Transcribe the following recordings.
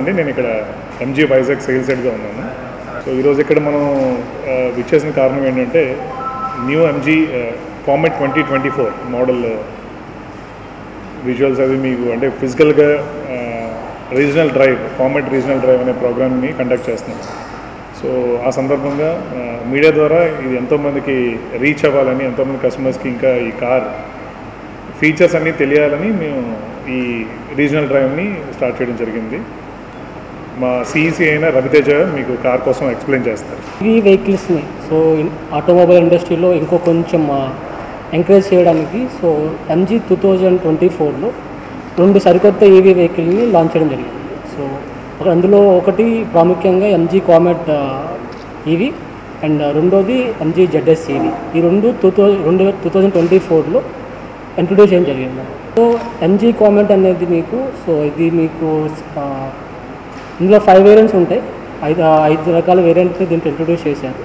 అండి. నేను ఇక్కడ ఎంజీ వైజాగ్ సేల్స్ హెడ్గా ఉన్నాను. సో ఈరోజు ఇక్కడ మనం విచ్చేసిన కారణం ఏంటంటే new MG comet 2024 model visuals అవి మీకు అంటే ఫిజికల్గా regional drive comet regional drive అనే ప్రోగ్రామ్ని కండక్ట్ చేస్తున్నాం. సో ఆ సందర్భంగా మీడియా ద్వారా ఇది ఎంతోమందికి రీచ్ అవ్వాలని, ఎంతోమంది కస్టమర్స్కి ఇంకా ఈ కార్ ఫీచర్స్ అన్నీ తెలియాలని మేము ఈ రీజనల్ డ్రైవ్ని స్టార్ట్ చేయడం జరిగింది. మా సిఈసి అయిన రవితేజ మీకు కార్ కోసం ఎక్స్ప్లెయిన్ చేస్తారు. ఈ వెహికల్స్ని సో ఆటోమొబైల్ ఇండస్ట్రీలో ఇంకో కొంచెం ఎంకరేజ్ చేయడానికి సో ఎంజీ 2024లో 2 సరికొత్త ఈవీ వెహికల్ని లాంచ్ చేయడం జరిగింది. సో అందులో ఒకటి ప్రాముఖ్యంగా ఎంజీ కామెట్ ఈవీ అండ్ రెండోది ఎంజీ జెడ్ఎస్ ఈవీ. ఈ రెండు 2024లో ఇంట్రొడ్యూస్ చేయడం జరిగింది. సో ఎంజీ కామెట్ అనేది మీకు ఇది మీకు ఇందులో 5 వేరియంట్స్ ఉంటాయి. 5 రకాల వేరియంట్స్ దీంట్లో ఇంట్రొడ్యూస్ చేశారు.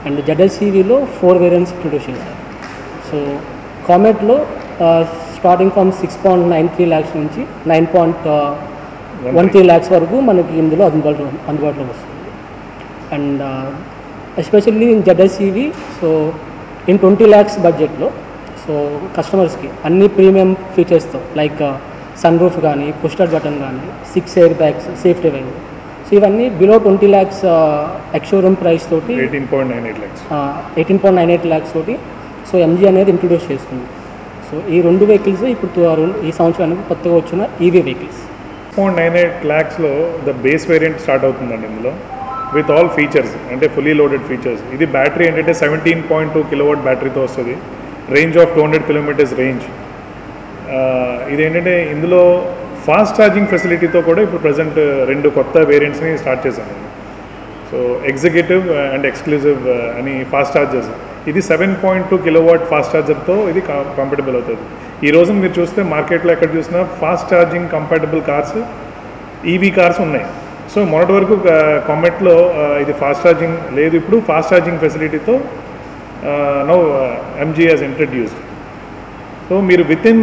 అండ్ జెడ్ఎస్ఈవీలో 4 వేరియంట్స్ ఇంట్రొడ్యూస్ చేశారు. సో కామెట్లో స్టార్టింగ్ ఫ్రమ్ 6.93 lakhs నుంచి 9.13 lakhs వరకు మనకి ఇందులో అందుబాటులో వస్తుంది. And especially in ZS EV so in 20 lakhs బడ్జెట్లో సో కస్టమర్స్కి అన్ని ప్రీమియం ఫీచర్స్తో లైక్ సన్ రూఫ్ కానీ, పుష్ స్టార్ట్ బటన్ కానీ, 6 ఎయిర్ బ్యాగ్స్, సేఫ్టీ వైవ్, సో ఇవన్నీ బిలో 20 lakhs ఎక్స్షోరూమ్ ప్రైస్ తోటి 18.98 lakhs తోటి సో ఎంజీ అనేది ఇంట్రొడ్యూస్ చేస్తుంది. సో ఈ 2 వెహికల్స్ ఇప్పుడు ఈ సంవత్సరానికి కొత్తగా వచ్చిన ఈవీ వెహికల్స్. 0.98 lakhsలో ద బేస్ వేరియంట్ స్టార్ట్ అవుతుందండి. ఇందులో విత్ ఆల్ ఫీచర్స్ అంటే ఫుల్లీ లోడెడ్ ఫీచర్స్. ఇది బ్యాటరీ ఏంటంటే 17.2 kW బ్యాటరీతో వస్తుంది. Range of 200 kilometers range. ఇదేంటంటే ఇందులో ఫాస్ట్ ఛార్జింగ్ ఫెసిలిటీతో కూడా ఇప్పుడు ప్రజెంట్ 2 కొత్త వేరియంట్స్ని స్టార్ట్ చేశాను. సో ఎగ్జిక్యూటివ్ అండ్ ఎక్స్క్లూజివ్ అని ఫాస్ట్ ఛార్జర్స్. ఇది 7.2 kW ఫాస్ట్ ఛార్జర్తో ఇది కంపాటబుల్ అవుతుంది. ఈ రోజు మీరు చూస్తే మార్కెట్లో ఎక్కడ చూసినా fast charging compatible cars, EV cars ఉన్నాయి. సో మొన్నటి వరకు కామెట్లో ఇది ఫాస్ట్ ఛార్జింగ్ లేదు. ఇప్పుడు ఫాస్ట్ ఛార్జింగ్ ఫెసిలిటీతో now MG has introduced. So మీరు విత్ ఇన్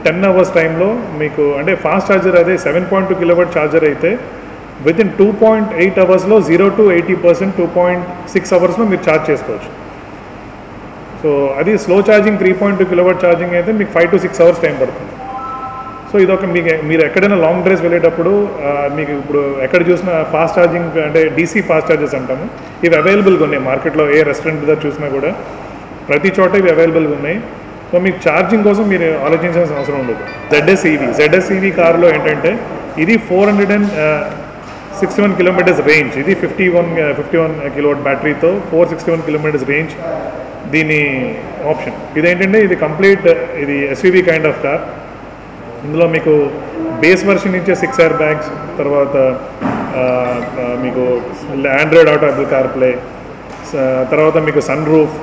10 hours టైంలో మీకు అంటే ఫాస్ట్ ఛార్జర్ అదే 7.2 kW ఛార్జర్ అయితే with in 2.8 hours 0 to 80% 2.6 hours మీరు ఛార్జ్ చేసుకోవచ్చు. సో అది స్లో ఛార్జింగ్ 3.2 kW ఛార్జింగ్ అయితే మీకు 5 to 6 hours టైం పడుతుంది. సో ఇదొక మీరు ఎక్కడైనా లాంగ్ డ్రైవ్స్ వెళ్ళేటప్పుడు మీకు ఇప్పుడు ఎక్కడ చూసినా ఫాస్ట్ ఛార్జింగ్ అంటే డీసీ ఫాస్ట్ ఛార్జర్స్ అంటాము, ఇవి అవైలబుల్గా ఉన్నాయి మార్కెట్లో. ఏ రెస్టారెంట్ దగ్గర చూసినా కూడా ప్రతి చోట ఇవి అవైలబుల్గా ఉన్నాయి. సో మీకు ఛార్జింగ్ కోసం మీరు ఆలోచించాల్సిన అవసరం ఉండదు. జెడ్ఎస్ఈవీ కార్లో ఏంటంటే ఇది 461 kilometers రేంజ్. ఇది 51 kW బ్యాటరీతో 461 kilometers రేంజ్ దీని ఆప్షన్. ఇదేంటంటే ఇది కంప్లీట్ ఇది ఎస్యూవీ కైండ్ ఆఫ్ కార్. ఇందులో మీకు బేస్ వర్షన్ నుంచే 6 ఎయిర్ బ్యాగ్స్, తర్వాత మీకు Android Auto, Apple CarPlay, తర్వాత మీకు sunroof,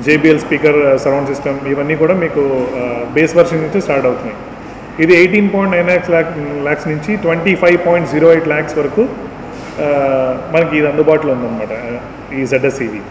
JBL speaker, surround system, ఇవన్నీ కూడా మీకు బేస్ వర్షన్ నుంచి స్టార్ట్ అవుతున్నాయి. ఇది 18.9 lakhs నుంచి 25.08 lakhs వరకు మనకి ఇది అందుబాటులో ఉందన్నమాట ఈ జెడ్ఎస్ఈవీ.